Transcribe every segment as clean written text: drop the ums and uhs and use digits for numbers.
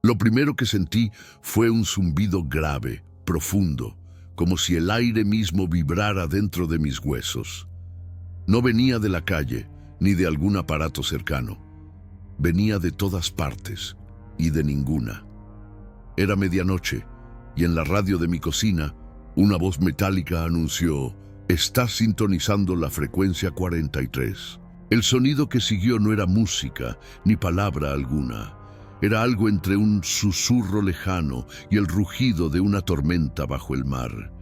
Lo primero que sentí fue un zumbido grave, profundo, como si el aire mismo vibrara dentro de mis huesos. No venía de la calle, ni de algún aparato cercano. Venía de todas partes, y de ninguna. Era medianoche, y en la radio de mi cocina, una voz metálica anunció: «Estás sintonizando la frecuencia 43». El sonido que siguió no era música, ni palabra alguna. Era algo entre un susurro lejano y el rugido de una tormenta bajo el mar.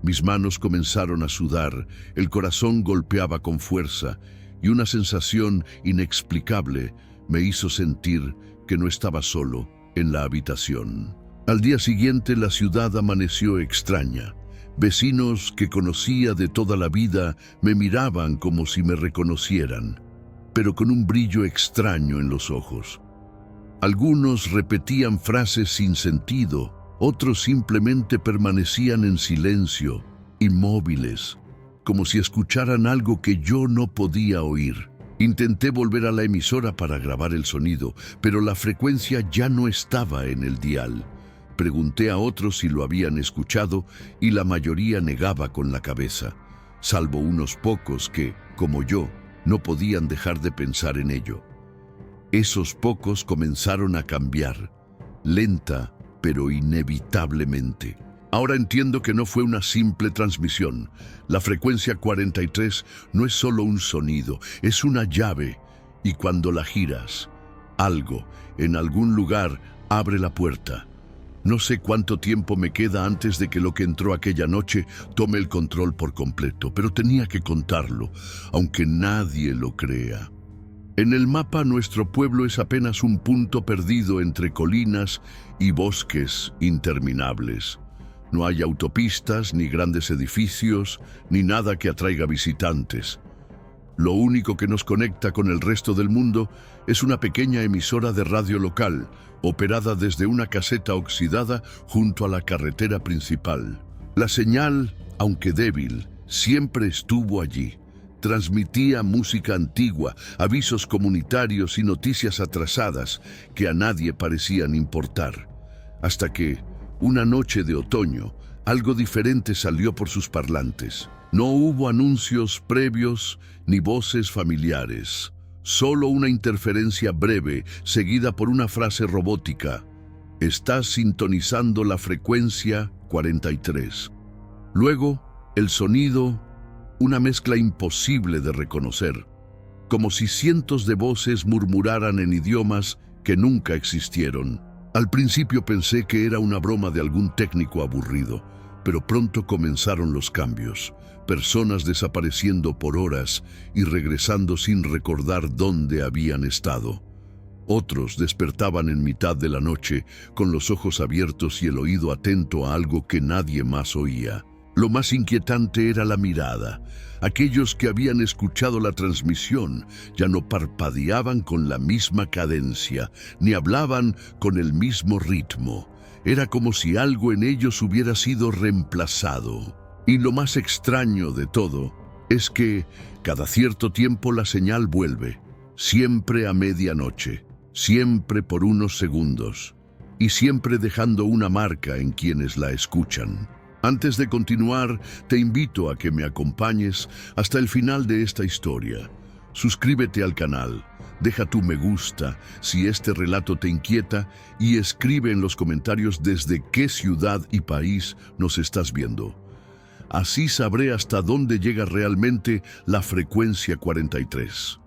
Mis manos comenzaron a sudar, el corazón golpeaba con fuerza, y una sensación inexplicable me hizo sentir que no estaba solo en la habitación. Al día siguiente la ciudad amaneció extraña. Vecinos que conocía de toda la vida me miraban como si me reconocieran, pero con un brillo extraño en los ojos. Algunos repetían frases sin sentido, otros simplemente permanecían en silencio, inmóviles, como si escucharan algo que yo no podía oír. Intenté volver a la emisora para grabar el sonido, pero la frecuencia ya no estaba en el dial. Pregunté a otros si lo habían escuchado y la mayoría negaba con la cabeza, salvo unos pocos que, como yo, no podían dejar de pensar en ello. Esos pocos comenzaron a cambiar, lenta pero inevitablemente. Ahora entiendo que no fue una simple transmisión. La frecuencia 43 no es solo un sonido, es una llave, y cuando la giras, algo, en algún lugar, abre la puerta. No sé cuánto tiempo me queda antes de que lo que entró aquella noche tome el control por completo, pero tenía que contarlo, aunque nadie lo crea. En el mapa, nuestro pueblo es apenas un punto perdido entre colinas y bosques interminables. No hay autopistas, ni grandes edificios, ni nada que atraiga visitantes. Lo único que nos conecta con el resto del mundo es una pequeña emisora de radio local, operada desde una caseta oxidada junto a la carretera principal. La señal, aunque débil, siempre estuvo allí. Transmitía música antigua, avisos comunitarios y noticias atrasadas que a nadie parecían importar. Hasta que, una noche de otoño, algo diferente salió por sus parlantes. No hubo anuncios previos ni voces familiares. Solo una interferencia breve, seguida por una frase robótica: «Estás sintonizando la frecuencia 43». Luego, el sonido, una mezcla imposible de reconocer, como si cientos de voces murmuraran en idiomas que nunca existieron. Al principio pensé que era una broma de algún técnico aburrido, pero pronto comenzaron los cambios. Personas desapareciendo por horas y regresando sin recordar dónde habían estado. Otros despertaban en mitad de la noche con los ojos abiertos y el oído atento a algo que nadie más oía. Lo más inquietante era la mirada. Aquellos que habían escuchado la transmisión ya no parpadeaban con la misma cadencia, ni hablaban con el mismo ritmo. Era como si algo en ellos hubiera sido reemplazado. Y lo más extraño de todo es que cada cierto tiempo la señal vuelve, siempre a medianoche, siempre por unos segundos, y siempre dejando una marca en quienes la escuchan. Antes de continuar, te invito a que me acompañes hasta el final de esta historia. Suscríbete al canal, deja tu me gusta si este relato te inquieta y escribe en los comentarios desde qué ciudad y país nos estás viendo. Así sabré hasta dónde llega realmente la frecuencia 43.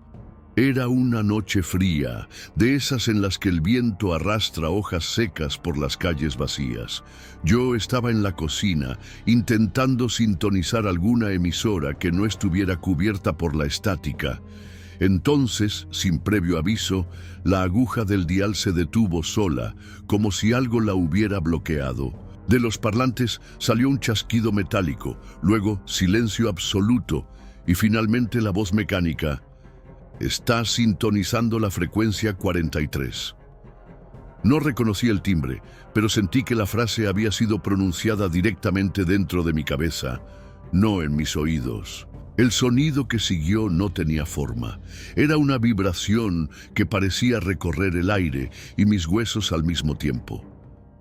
Era una noche fría, de esas en las que el viento arrastra hojas secas por las calles vacías. Yo estaba en la cocina, intentando sintonizar alguna emisora que no estuviera cubierta por la estática. Entonces, sin previo aviso, la aguja del dial se detuvo sola, como si algo la hubiera bloqueado. De los parlantes salió un chasquido metálico, luego silencio absoluto y finalmente la voz mecánica: «Está sintonizando la frecuencia 43». No reconocí el timbre, pero sentí que la frase había sido pronunciada directamente dentro de mi cabeza, no en mis oídos. El sonido que siguió no tenía forma. Era una vibración que parecía recorrer el aire y mis huesos al mismo tiempo.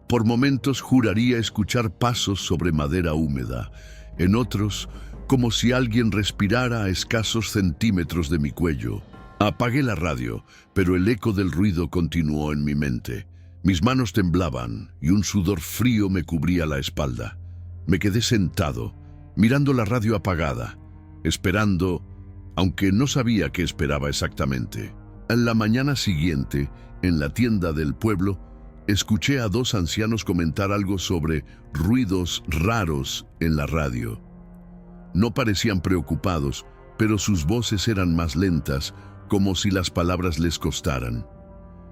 Por momentos juraría escuchar pasos sobre madera húmeda. En otros, como si alguien respirara a escasos centímetros de mi cuello. Apagué la radio, pero el eco del ruido continuó en mi mente. Mis manos temblaban y un sudor frío me cubría la espalda. Me quedé sentado, mirando la radio apagada, esperando, aunque no sabía qué esperaba exactamente. En la mañana siguiente, en la tienda del pueblo, escuché a dos ancianos comentar algo sobre ruidos raros en la radio. No parecían preocupados, pero sus voces eran más lentas, como si las palabras les costaran.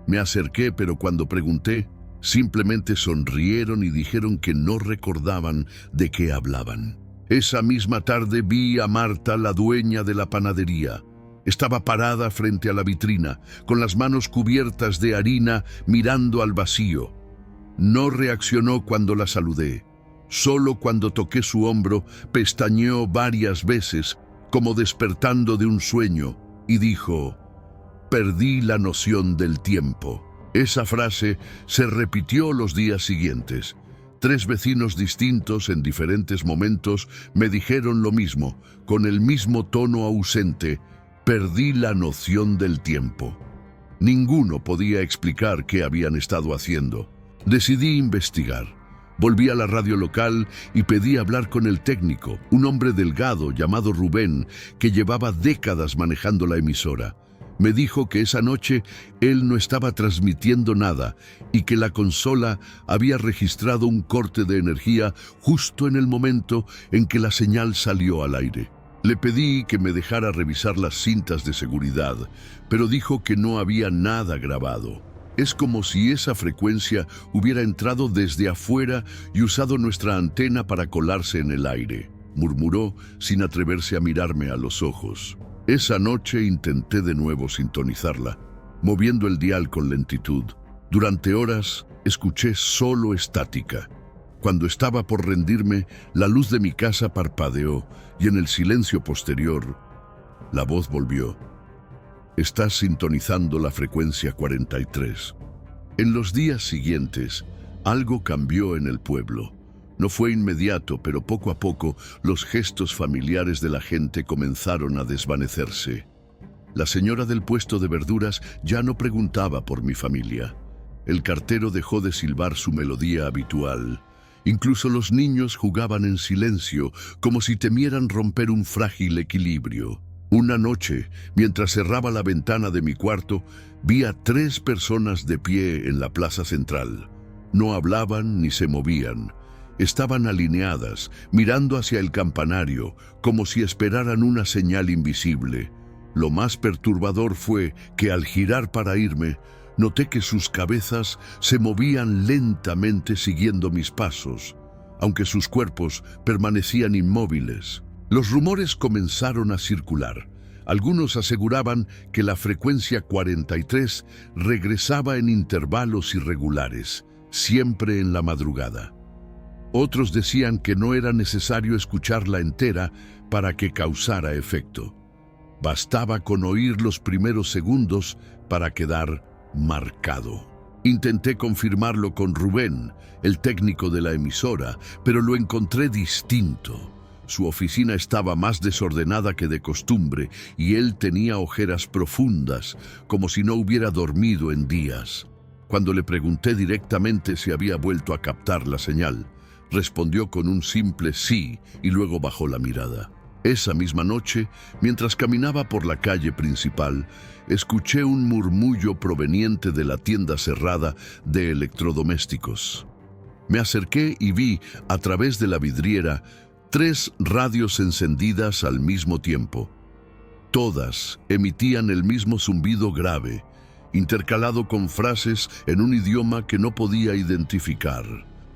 Me acerqué, pero cuando pregunté, simplemente sonrieron y dijeron que no recordaban de qué hablaban. Esa misma tarde vi a Marta, la dueña de la panadería. Estaba parada frente a la vitrina, con las manos cubiertas de harina, mirando al vacío. No reaccionó cuando la saludé. Solo cuando toqué su hombro, pestañeó varias veces, como despertando de un sueño, y dijo: «Perdí la noción del tiempo». Esa frase se repitió los días siguientes. 3 vecinos distintos en diferentes momentos me dijeron lo mismo, con el mismo tono ausente: «Perdí la noción del tiempo». Ninguno podía explicar qué habían estado haciendo. Decidí investigar. Volví a la radio local y pedí hablar con el técnico, un hombre delgado llamado Rubén, que llevaba décadas manejando la emisora. Me dijo que esa noche él no estaba transmitiendo nada y que la consola había registrado un corte de energía justo en el momento en que la señal salió al aire. Le pedí que me dejara revisar las cintas de seguridad, pero dijo que no había nada grabado. Es como si esa frecuencia hubiera entrado desde afuera y usado nuestra antena para colarse en el aire, murmuró sin atreverse a mirarme a los ojos. Esa noche intenté de nuevo sintonizarla, moviendo el dial con lentitud. Durante horas escuché solo estática. Cuando estaba por rendirme, la luz de mi casa parpadeó y en el silencio posterior, la voz volvió: «Estás sintonizando la frecuencia 43». En los días siguientes, algo cambió en el pueblo. No fue inmediato, pero poco a poco los gestos familiares de la gente comenzaron a desvanecerse. La señora del puesto de verduras ya no preguntaba por mi familia. El cartero dejó de silbar su melodía habitual. Incluso los niños jugaban en silencio, como si temieran romper un frágil equilibrio. Una noche, mientras cerraba la ventana de mi cuarto, vi a 3 personas de pie en la plaza central. No hablaban ni se movían. Estaban alineadas, mirando hacia el campanario, como si esperaran una señal invisible. Lo más perturbador fue que al girar para irme, noté que sus cabezas se movían lentamente siguiendo mis pasos, aunque sus cuerpos permanecían inmóviles. Los rumores comenzaron a circular. Algunos aseguraban que la frecuencia 43 regresaba en intervalos irregulares, siempre en la madrugada. Otros decían que no era necesario escucharla entera para que causara efecto. Bastaba con oír los primeros segundos para quedar marcado. Intenté confirmarlo con Rubén, el técnico de la emisora, pero lo encontré distinto. Su oficina estaba más desordenada que de costumbre y él tenía ojeras profundas, como si no hubiera dormido en días. Cuando le pregunté directamente si había vuelto a captar la señal, respondió con un simple sí y luego bajó la mirada. Esa misma noche, mientras caminaba por la calle principal, escuché un murmullo proveniente de la tienda cerrada de electrodomésticos. Me acerqué y vi, a través de la vidriera, 3 radios encendidas al mismo tiempo. Todas emitían el mismo zumbido grave, intercalado con frases en un idioma que no podía identificar.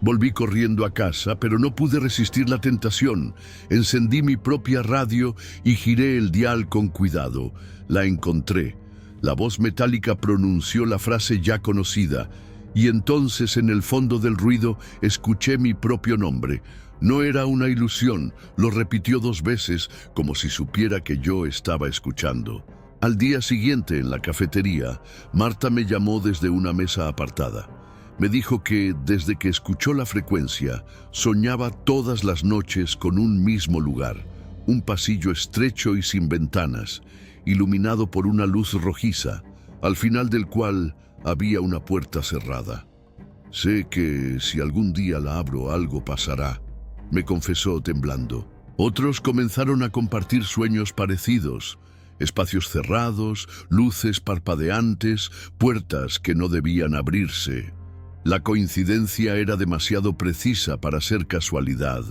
Volví corriendo a casa, pero no pude resistir la tentación. Encendí mi propia radio y giré el dial con cuidado. La encontré. La voz metálica pronunció la frase ya conocida: Y entonces en el fondo del ruido escuché mi propio nombre. No era una ilusión, lo repitió 2 veces, como si supiera que yo estaba escuchando. Al día siguiente, en la cafetería, Marta me llamó desde una mesa apartada. Me dijo que, desde que escuchó la frecuencia, soñaba todas las noches con un mismo lugar, un pasillo estrecho y sin ventanas, iluminado por una luz rojiza, al final del cual había una puerta cerrada. «Sé que si algún día la abro algo pasará», me confesó temblando. Otros comenzaron a compartir sueños parecidos, espacios cerrados, luces parpadeantes, puertas que no debían abrirse. La coincidencia era demasiado precisa para ser casualidad.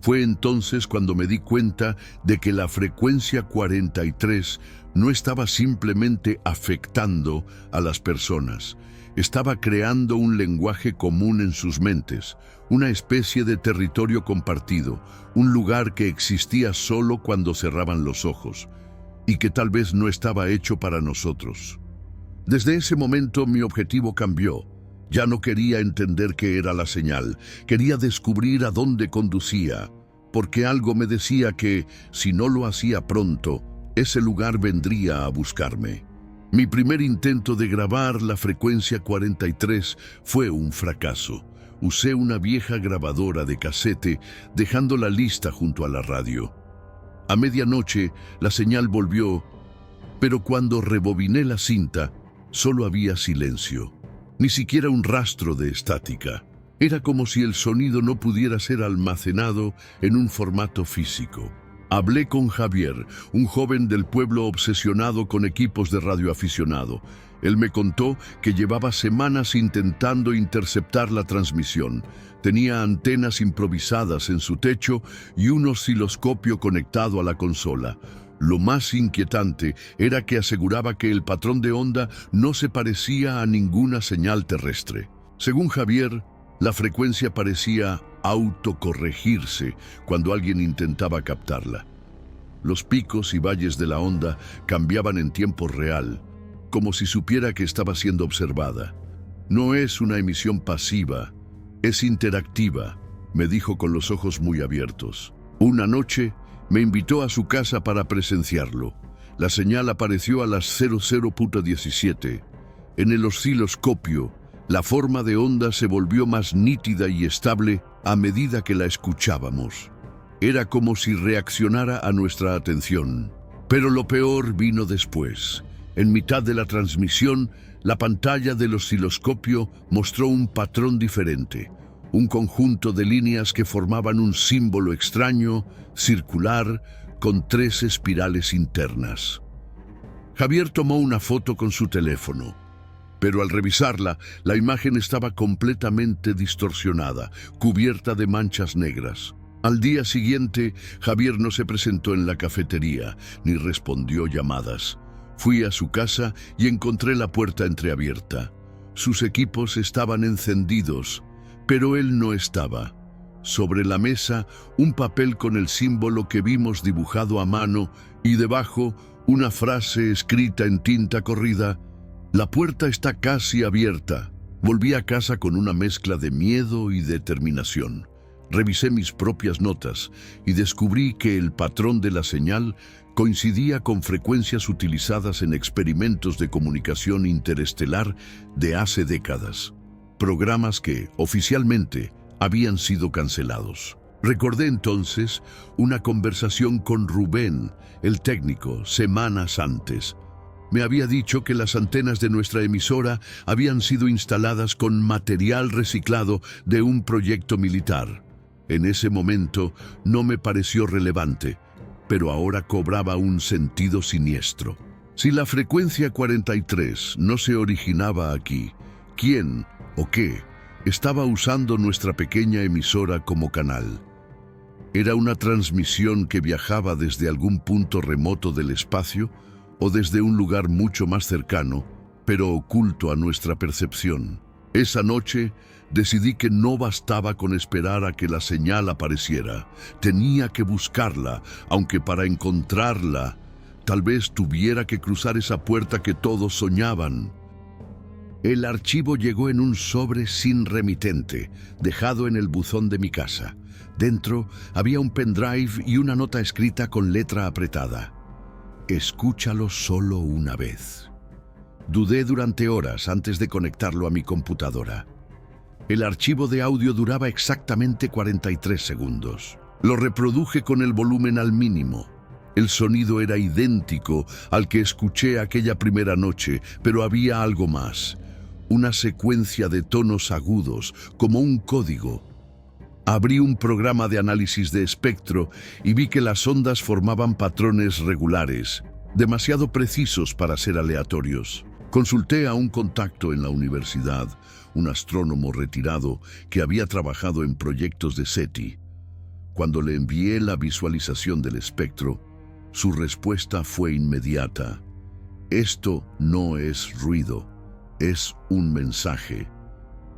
Fue entonces cuando me di cuenta de que la frecuencia 43 no estaba simplemente afectando a las personas, estaba creando un lenguaje común en sus mentes, una especie de territorio compartido, un lugar que existía solo cuando cerraban los ojos, y que tal vez no estaba hecho para nosotros. Desde ese momento mi objetivo cambió. Ya no quería entender qué era la señal, quería descubrir a dónde conducía, porque algo me decía que, si no lo hacía pronto, ese lugar vendría a buscarme. Mi primer intento de grabar la frecuencia 43 fue un fracaso. Usé una vieja grabadora de casete, dejándola lista junto a la radio. A medianoche, la señal volvió, pero cuando rebobiné la cinta, solo había silencio. Ni siquiera un rastro de estática. Era como si el sonido no pudiera ser almacenado en un formato físico. Hablé con Javier, un joven del pueblo obsesionado con equipos de radioaficionado. Él me contó que llevaba semanas intentando interceptar la transmisión. Tenía antenas improvisadas en su techo y un osciloscopio conectado a la consola. Lo más inquietante era que aseguraba que el patrón de onda no se parecía a ninguna señal terrestre. Según Javier, la frecuencia parecía autocorregirse cuando alguien intentaba captarla. Los picos y valles de la onda cambiaban en tiempo real, como si supiera que estaba siendo observada. «No es una emisión pasiva, es interactiva», me dijo con los ojos muy abiertos. Una noche, me invitó a su casa para presenciarlo. La señal apareció a las 00:17. En el osciloscopio, la forma de onda se volvió más nítida y estable a medida que la escuchábamos. Era como si reaccionara a nuestra atención. Pero lo peor vino después. En mitad de la transmisión, la pantalla del osciloscopio mostró un patrón diferente. Un conjunto de líneas que formaban un símbolo extraño, circular, con 3 espirales internas. Javier tomó una foto con su teléfono, pero al revisarla, la imagen estaba completamente distorsionada, cubierta de manchas negras. Al día siguiente, Javier no se presentó en la cafetería, ni respondió llamadas. Fui a su casa y encontré la puerta entreabierta. Sus equipos estaban encendidos, pero él no estaba. Sobre la mesa, un papel con el símbolo que vimos dibujado a mano y debajo una frase escrita en tinta corrida: «La puerta está casi abierta». Volví a casa con una mezcla de miedo y determinación. Revisé mis propias notas y descubrí que el patrón de la señal coincidía con frecuencias utilizadas en experimentos de comunicación interestelar de hace décadas. Programas que, oficialmente, habían sido cancelados. Recordé entonces una conversación con Rubén, el técnico, semanas antes. Me había dicho que las antenas de nuestra emisora habían sido instaladas con material reciclado de un proyecto militar. En ese momento no me pareció relevante, pero ahora cobraba un sentido siniestro. Si la frecuencia 43 no se originaba aquí, ¿quién o qué estaba usando nuestra pequeña emisora como canal? ¿Era una transmisión que viajaba desde algún punto remoto del espacio o desde un lugar mucho más cercano, pero oculto a nuestra percepción? Esa noche decidí que no bastaba con esperar a que la señal apareciera. Tenía que buscarla, aunque para encontrarla tal vez tuviera que cruzar esa puerta que todos soñaban. El archivo llegó en un sobre sin remitente, dejado en el buzón de mi casa. Dentro había un pendrive y una nota escrita con letra apretada. Escúchalo solo una vez. Dudé durante horas antes de conectarlo a mi computadora. El archivo de audio duraba exactamente 43 segundos. Lo reproduje con el volumen al mínimo. El sonido era idéntico al que escuché aquella primera noche, pero había algo más. Una secuencia de tonos agudos, como un código. Abrí un programa de análisis de espectro y vi que las ondas formaban patrones regulares, demasiado precisos para ser aleatorios. Consulté a un contacto en la universidad, un astrónomo retirado que había trabajado en proyectos de SETI. Cuando le envié la visualización del espectro, su respuesta fue inmediata. Esto no es ruido, es un mensaje.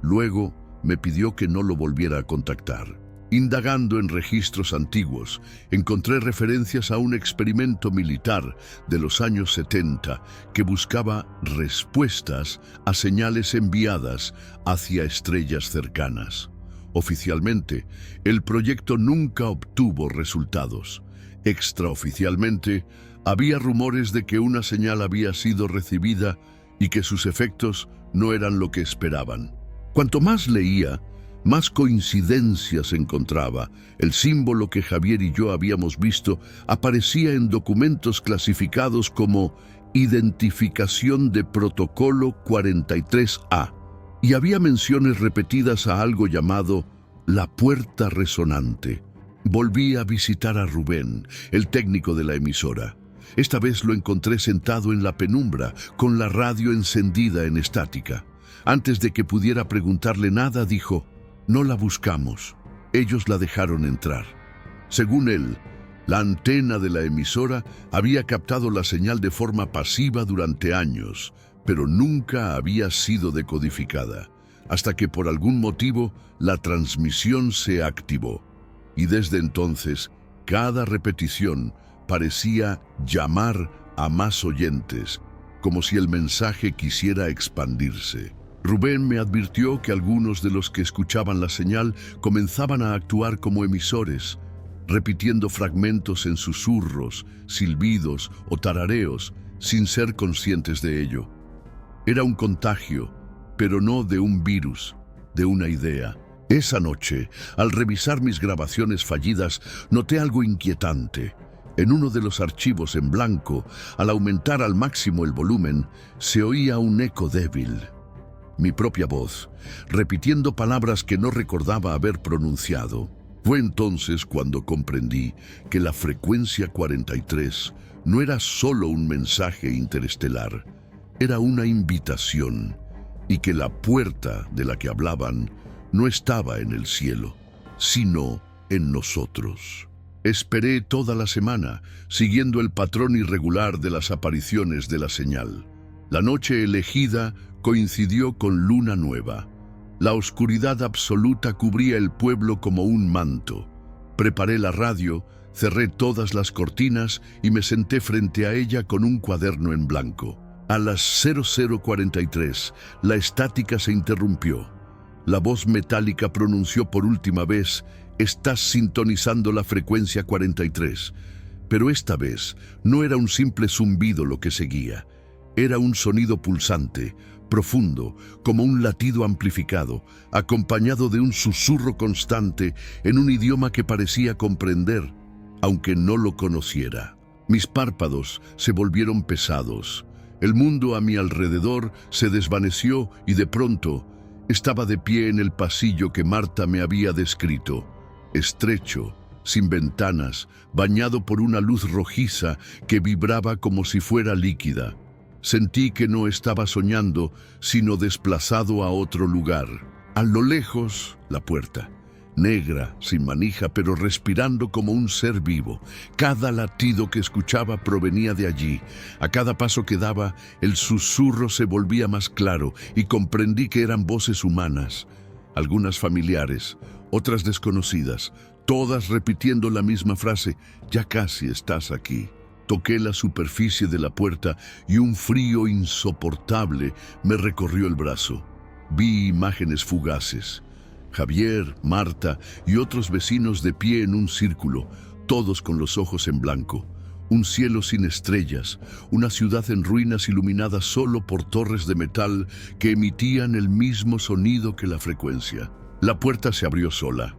Luego me pidió que no lo volviera a contactar. Indagando en registros antiguos, encontré referencias a un experimento militar de los años 70 que buscaba respuestas a señales enviadas hacia estrellas cercanas. Oficialmente, el proyecto nunca obtuvo resultados. Extraoficialmente, había rumores de que una señal había sido recibida y que sus efectos no eran lo que esperaban. Cuanto más leía, más coincidencias encontraba. El símbolo que Javier y yo habíamos visto aparecía en documentos clasificados como Identificación de Protocolo 43A, y había menciones repetidas a algo llamado la puerta resonante. Volví a visitar a Rubén, el técnico de la emisora. Esta vez lo encontré sentado en la penumbra, con la radio encendida en estática. Antes de que pudiera preguntarle nada, dijo: «No la buscamos, ellos la dejaron entrar». Según él, la antena de la emisora había captado la señal de forma pasiva durante años, pero nunca había sido decodificada, hasta que por algún motivo la transmisión se activó. Y desde entonces, cada repetición parecía llamar a más oyentes, como si el mensaje quisiera expandirse. Rubén me advirtió que algunos de los que escuchaban la señal comenzaban a actuar como emisores, repitiendo fragmentos en susurros, silbidos o tarareos, sin ser conscientes de ello. Era un contagio, pero no de un virus, de una idea. Esa noche, al revisar mis grabaciones fallidas, noté algo inquietante. En uno de los archivos en blanco, al aumentar al máximo el volumen, se oía un eco débil. Mi propia voz, repitiendo palabras que no recordaba haber pronunciado. Fue entonces cuando comprendí que la frecuencia 43 no era solo un mensaje interestelar, era una invitación, y que la puerta de la que hablaban no estaba en el cielo, sino en nosotros. Esperé toda la semana, siguiendo el patrón irregular de las apariciones de la señal. La noche elegida coincidió con luna nueva. La oscuridad absoluta cubría el pueblo como un manto. Preparé la radio, cerré todas las cortinas y me senté frente a ella con un cuaderno en blanco. A las 00:43, la estática se interrumpió. La voz metálica pronunció por última vez: «Estás sintonizando la frecuencia 43». Pero esta vez no era un simple zumbido lo que seguía. Era un sonido pulsante, profundo, como un latido amplificado, acompañado de un susurro constante en un idioma que parecía comprender, aunque no lo conociera. Mis párpados se volvieron pesados. El mundo a mi alrededor se desvaneció y de pronto estaba de pie en el pasillo que Marta me había descrito, estrecho, sin ventanas, bañado por una luz rojiza que vibraba como si fuera líquida. Sentí que no estaba soñando, sino desplazado a otro lugar. A lo lejos, la puerta, negra, sin manija, pero respirando como un ser vivo. Cada latido que escuchaba provenía de allí. A cada paso que daba, el susurro se volvía más claro y comprendí que eran voces humanas, algunas familiares, otras desconocidas, todas repitiendo la misma frase: «Ya casi estás aquí». Toqué la superficie de la puerta y un frío insoportable me recorrió el brazo. Vi imágenes fugaces. Javier, Marta y otros vecinos de pie en un círculo, todos con los ojos en blanco. Un cielo sin estrellas, una ciudad en ruinas iluminada solo por torres de metal que emitían el mismo sonido que la frecuencia. La puerta se abrió sola.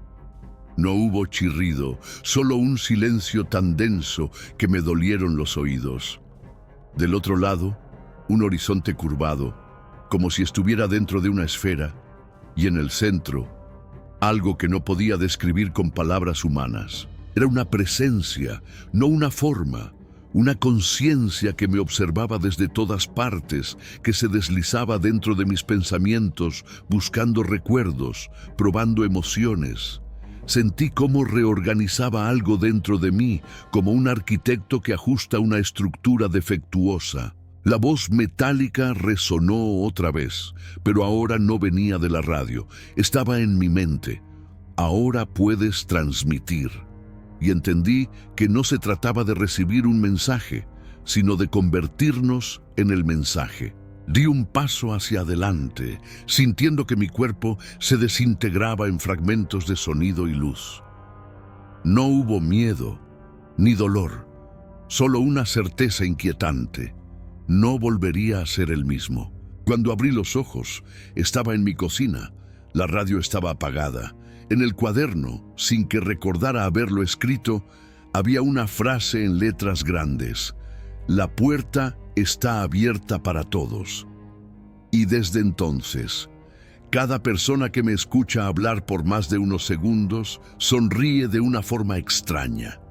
No hubo chirrido, solo un silencio tan denso que me dolieron los oídos. Del otro lado, un horizonte curvado, como si estuviera dentro de una esfera, y en el centro, algo que no podía describir con palabras humanas. Era una presencia, no una forma, una conciencia que me observaba desde todas partes, que se deslizaba dentro de mis pensamientos, buscando recuerdos, probando emociones. Sentí cómo reorganizaba algo dentro de mí, como un arquitecto que ajusta una estructura defectuosa. La voz metálica resonó otra vez, pero ahora no venía de la radio, estaba en mi mente. Ahora puedes transmitir. Y entendí que no se trataba de recibir un mensaje, sino de convertirnos en el mensaje. Di un paso hacia adelante, sintiendo que mi cuerpo se desintegraba en fragmentos de sonido y luz. No hubo miedo, ni dolor, solo una certeza inquietante. No volvería a ser el mismo. Cuando abrí los ojos, estaba en mi cocina. La radio estaba apagada. En el cuaderno, sin que recordara haberlo escrito, había una frase en letras grandes. La puerta está abierta para todos. Y desde entonces, cada persona que me escucha hablar por más de unos segundos sonríe de una forma extraña.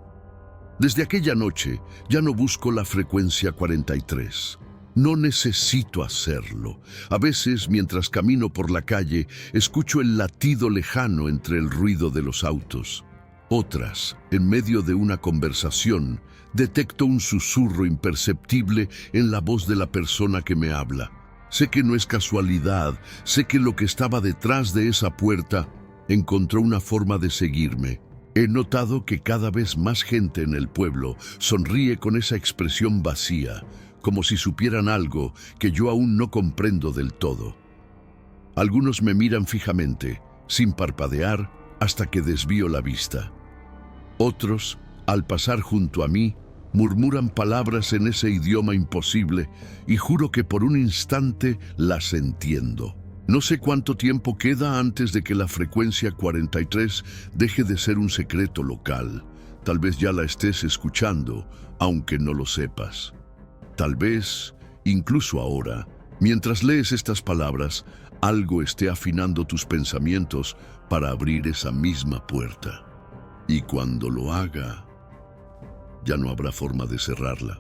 Desde aquella noche ya no busco la frecuencia 43. No necesito hacerlo. A veces, mientras camino por la calle, escucho el latido lejano entre el ruido de los autos. Otras, en medio de una conversación, detecto un susurro imperceptible en la voz de la persona que me habla. Sé que no es casualidad, sé que lo que estaba detrás de esa puerta encontró una forma de seguirme. He notado que cada vez más gente en el pueblo sonríe con esa expresión vacía, como si supieran algo que yo aún no comprendo del todo. Algunos me miran fijamente, sin parpadear, hasta que desvío la vista. Otros, al pasar junto a mí, murmuran palabras en ese idioma imposible y juro que por un instante las entiendo. No sé cuánto tiempo queda antes de que la frecuencia 43 deje de ser un secreto local. Tal vez ya la estés escuchando, aunque no lo sepas. Tal vez, incluso ahora, mientras lees estas palabras, algo esté afinando tus pensamientos para abrir esa misma puerta. Y cuando lo haga, ya no habrá forma de cerrarla.